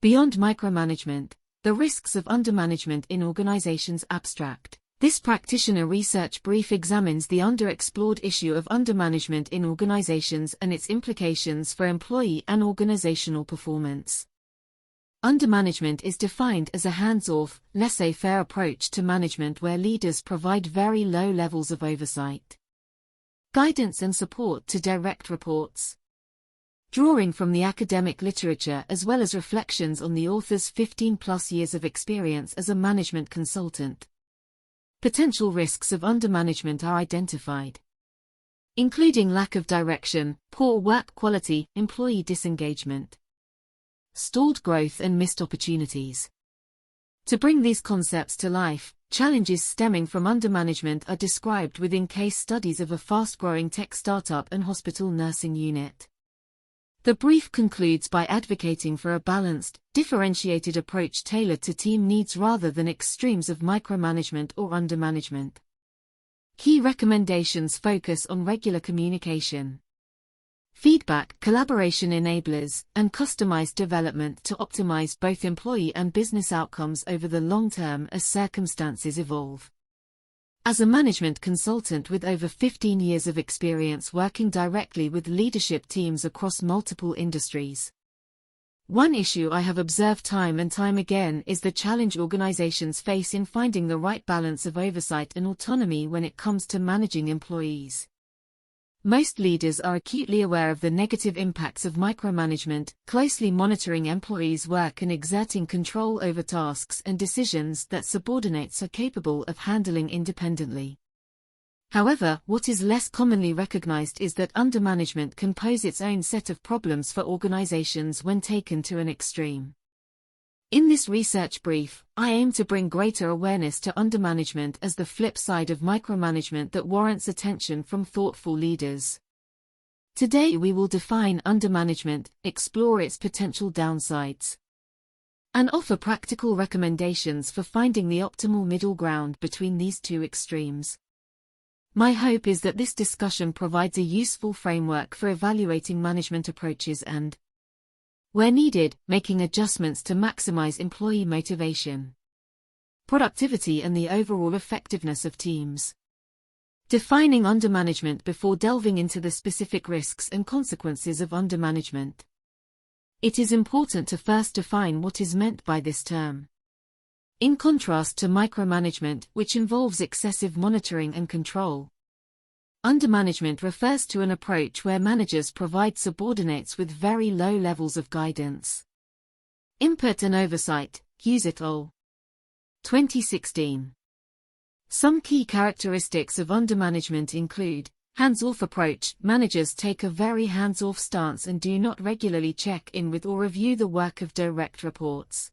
Beyond Micromanagement, The Risks of Undermanagement in Organizations abstract. This practitioner research brief examines the underexplored issue of undermanagement in organizations and its implications for employee and organizational performance. Undermanagement is defined as a hands-off, laissez faire approach to management where leaders provide very low levels of oversight, guidance and support to direct reports. Drawing from the academic literature as well as reflections on the author's 15+ years of experience as a management consultant, potential risks of undermanagement are identified, including lack of direction, poor work quality, employee disengagement, stalled growth and missed opportunities. To bring these concepts to life, challenges stemming from undermanagement are described within case studies of a fast-growing tech startup and hospital nursing unit. The brief concludes by advocating for a balanced, differentiated approach tailored to team needs rather than extremes of micromanagement or undermanagement. Key recommendations focus on regular communication, feedback, collaboration enablers, and customized development to optimize both employee and business outcomes over the long term as circumstances evolve. As a management consultant with over 15 years of experience working directly with leadership teams across multiple industries, one issue I have observed time and time again is the challenge organizations face in finding the right balance of oversight and autonomy when it comes to managing employees. Most leaders are acutely aware of the negative impacts of micromanagement, closely monitoring employees' work and exerting control over tasks and decisions that subordinates are capable of handling independently. However, what is less commonly recognized is that undermanagement can pose its own set of problems for organizations when taken to an extreme. In this research brief, I aim to bring greater awareness to undermanagement as the flip side of micromanagement that warrants attention from thoughtful leaders. Today we will define undermanagement, explore its potential downsides, and offer practical recommendations for finding the optimal middle ground between these two extremes. My hope is that this discussion provides a useful framework for evaluating management approaches and, where needed, making adjustments to maximize employee motivation, productivity and the overall effectiveness of teams. Defining undermanagement before delving into the specific risks and consequences of undermanagement. It is important to first define what is meant by this term. In contrast to micromanagement, which involves excessive monitoring and control, undermanagement refers to an approach where managers provide subordinates with very low levels of guidance, input and oversight. Hughes et al. 2016. Some key characteristics of undermanagement include hands-off approach. Managers take a very hands-off stance and do not regularly check in with or review the work of direct reports.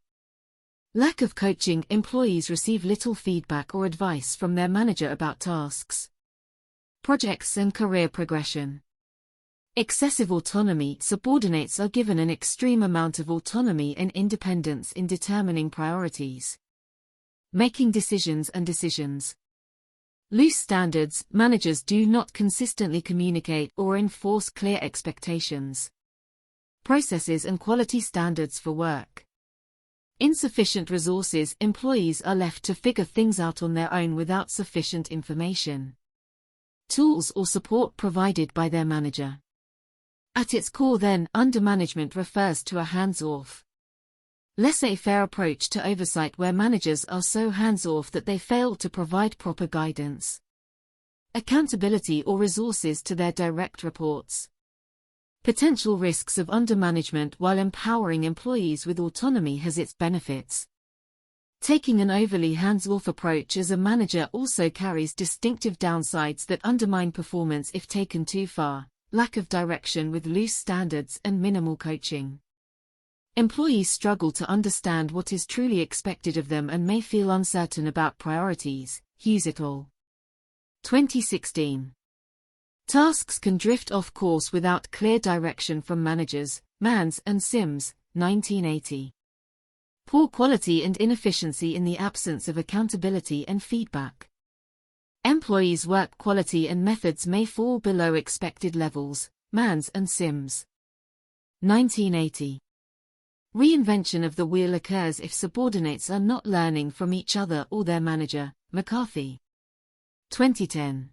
Lack of coaching. Employees receive little feedback or advice from their manager about tasks, projects and career progression. Excessive autonomy. Subordinates are given an extreme amount of autonomy and independence in determining priorities, making decisions. Loose standards. Managers do not consistently communicate or enforce clear expectations, processes and quality standards for work. Insufficient resources. Employees are left to figure things out on their own without sufficient information, tools or support provided by their manager. At its core then, undermanagement refers to a hands-off, laissez-faire approach to oversight where managers are so hands-off that they fail to provide proper guidance, accountability or resources to their direct reports. Potential risks of undermanagement. While empowering employees with autonomy has its benefits, taking an overly hands-off approach as a manager also carries distinctive downsides that undermine performance if taken too far. Lack of direction with loose standards and minimal coaching. Employees struggle to understand what is truly expected of them and may feel uncertain about priorities. Hughes et al. 2016. Tasks can drift off course without clear direction from managers. Mans and Sims, 1980. Poor quality and inefficiency in the absence of accountability and feedback. Employees' work quality and methods may fall below expected levels. Mans and Sims, 1980. Reinvention of the wheel occurs if subordinates are not learning from each other or their manager. McCarthy. 2010.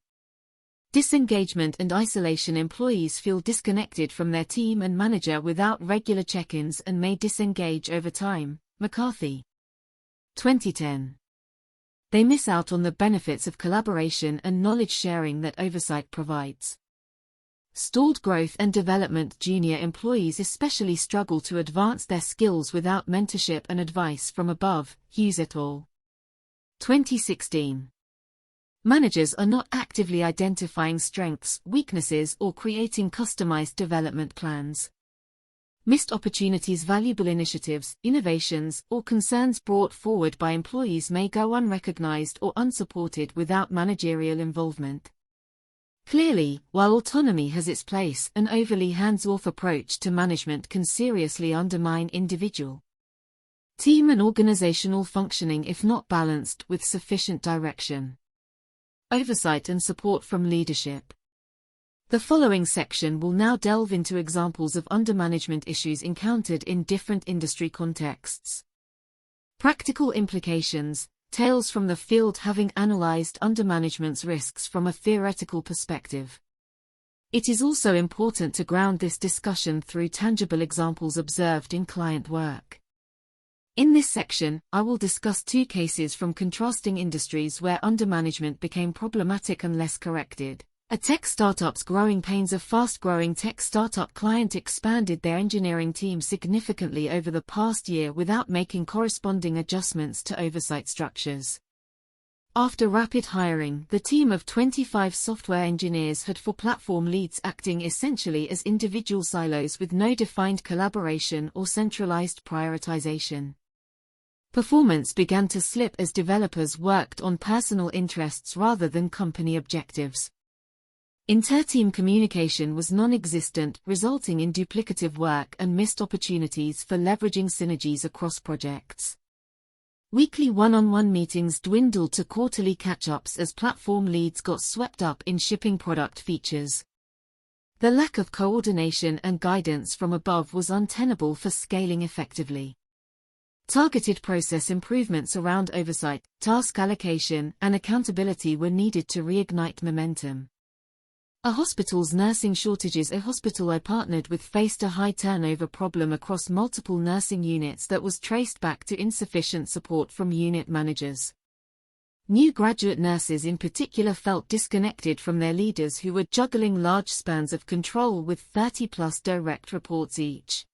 Disengagement and isolation. Employees feel disconnected from their team and manager without regular check-ins and may disengage over time. McCarthy. 2010. They miss out on the benefits of collaboration and knowledge sharing that oversight provides. Stalled growth and development. Junior employees especially struggle to advance their skills without mentorship and advice from above. Hughes et al. 2016. Managers are not actively identifying strengths, weaknesses, or creating customized development plans. Missed opportunities. Valuable initiatives, innovations, or concerns brought forward by employees may go unrecognized or unsupported without managerial involvement. Clearly, while autonomy has its place, an overly hands-off approach to management can seriously undermine individual, team and organizational functioning if not balanced with sufficient direction, oversight and support from leadership. The following section will now delve into examples of undermanagement issues encountered in different industry contexts. Practical implications. Tales from the field, having analyzed undermanagement's risks from a theoretical perspective. It is also important to ground this discussion through tangible examples observed in client work. In this section, I will discuss two cases from contrasting industries where undermanagement became problematic unless corrected. A tech startup's growing pains. A fast-growing tech startup client expanded their engineering team significantly over the past year without making corresponding adjustments to oversight structures. After rapid hiring, the team of 25 software engineers had 4 platform leads acting essentially as individual silos with no defined collaboration or centralized prioritization. Performance began to slip as developers worked on personal interests rather than company objectives. Inter-team communication was non-existent, resulting in duplicative work and missed opportunities for leveraging synergies across projects. Weekly one-on-one meetings dwindled to quarterly catch-ups as platform leads got swept up in shipping product features. The lack of coordination and guidance from above was untenable for scaling effectively. Targeted process improvements around oversight, task allocation, and accountability were needed to reignite momentum. A hospital's nursing shortages. A hospital I partnered with faced a high turnover problem across multiple nursing units that was traced back to insufficient support from unit managers. New graduate nurses in particular felt disconnected from their leaders who were juggling large spans of control with 30+ direct reports each.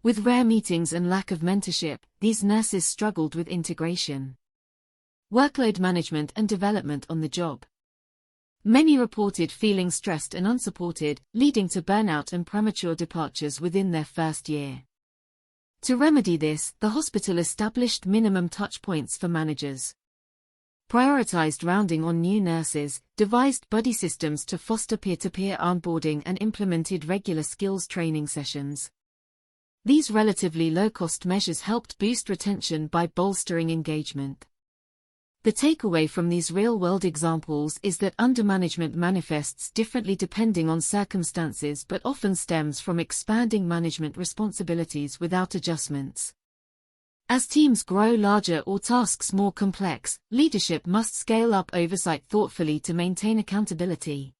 With rare meetings and lack of mentorship, these nurses struggled with integration, workload management and development on the job. Many reported feeling stressed and unsupported, leading to burnout and premature departures within their first year. To remedy this, the hospital established minimum touchpoints for managers, prioritized rounding on new nurses, devised buddy systems to foster peer-to-peer onboarding, and implemented regular skills training sessions. These relatively low-cost measures helped boost retention by bolstering engagement. The takeaway from these real-world examples is that undermanagement manifests differently depending on circumstances but often stems from expanding management responsibilities without adjustments. As teams grow larger or tasks more complex, leadership must scale up oversight thoughtfully to maintain accountability,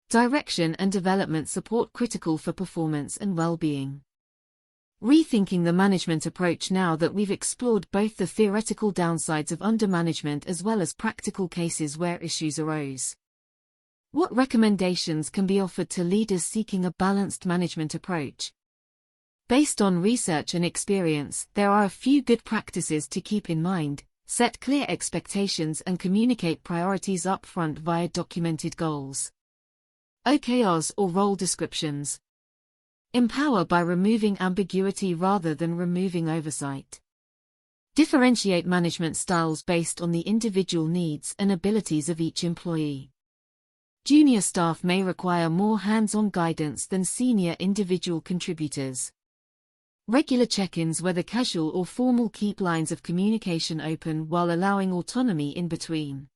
direction and development support critical for performance and well-being. Rethinking the management approach. Now that we've explored both the theoretical downsides of undermanagement as well as practical cases where issues arose, what recommendations can be offered to leaders seeking a balanced management approach? Based on research and experience, there are a few good practices to keep in mind. Set clear expectations and communicate priorities upfront via documented goals, OKRs or role descriptions. Empower by removing ambiguity rather than removing oversight. Differentiate management styles based on the individual needs and abilities of each employee. Junior staff may require more hands-on guidance than senior individual contributors. Regular check-ins, whether casual or formal, keep lines of communication open while allowing autonomy in between.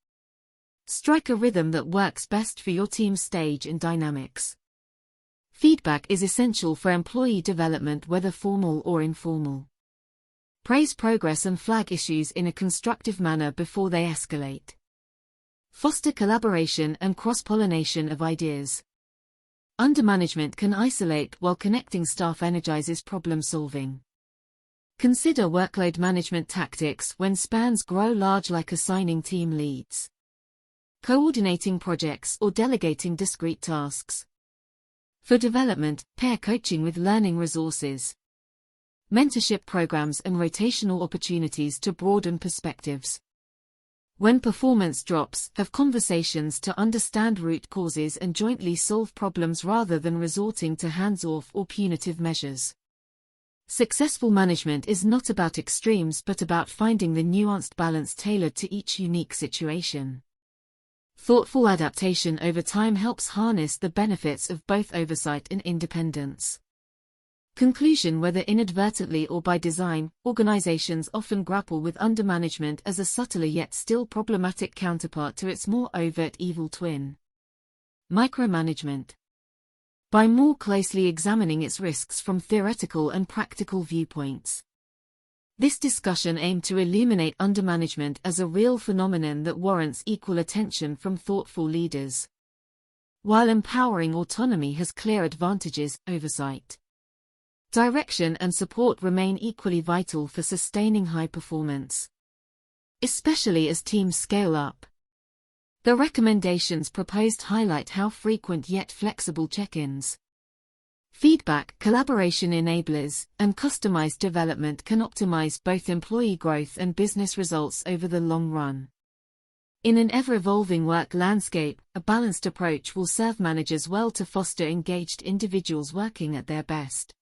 Strike a rhythm that works best for your team's stage and dynamics. Feedback is essential for employee development, whether formal or informal. Praise progress and flag issues in a constructive manner before they escalate. Foster collaboration and cross-pollination of ideas. Undermanagement can isolate, while connecting staff energizes problem-solving. Consider workload management tactics when spans grow large, like assigning team leads, coordinating projects, or delegating discrete tasks. For development, pair coaching with learning resources, mentorship programs, and rotational opportunities to broaden perspectives. When performance drops, have conversations to understand root causes and jointly solve problems rather than resorting to hands-off or punitive measures. Successful management is not about extremes but about finding the nuanced balance tailored to each unique situation. Thoughtful adaptation over time helps harness the benefits of both oversight and independence. Conclusion: whether inadvertently or by design, organizations often grapple with undermanagement as a subtler yet still problematic counterpart to its more overt evil twin, micromanagement. By more closely examining its risks from theoretical and practical viewpoints. This discussion aimed to illuminate undermanagement as a real phenomenon that warrants equal attention from thoughtful leaders. While empowering autonomy has clear advantages, oversight, direction, and support remain equally vital for sustaining high performance, especially as teams scale up. The recommendations proposed highlight how frequent yet flexible check-ins, feedback, collaboration enablers, and customized development can optimize both employee growth and business results over the long run. In an ever-evolving work landscape, a balanced approach will serve managers well to foster engaged individuals working at their best.